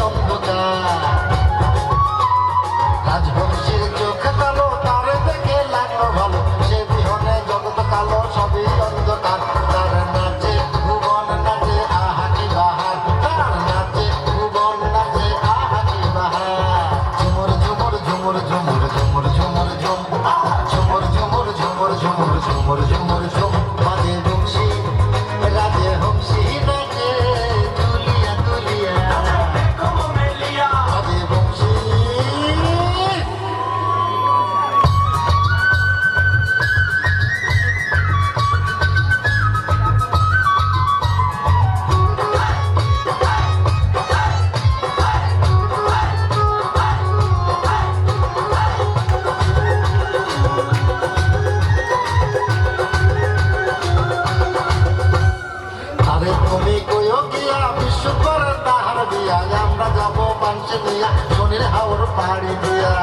অন্ধকার রাজবংশীর চোখ কালো তার দেখে লাগলো ভালো সে বিহনে জগৎ কালো সবই অন্ধকার তার নাচে ভুবন নাচে আহা কি বাহার তার নাচে ভুবন নাচে আহা কি বাহার ঝুমুর ঝুমুর ঝুমুর ঝুমুর ঝুমুর ঝুমুর ঝুম ঝুমুর ঝুমুর ঝুমুর ঝুমুর ঝুমুর ঝুমুর ঝুম বাজে বংশী রাজে হংসী নাচে তুলিয়া তুলিয়া বাজে বংশী আরে তুমি কইও গিয়া বিশ্ব করে তাহার বিয়া আমরা যাবো পাঞ্চে নিয়া শনির হাওর পাড়ি দিয়া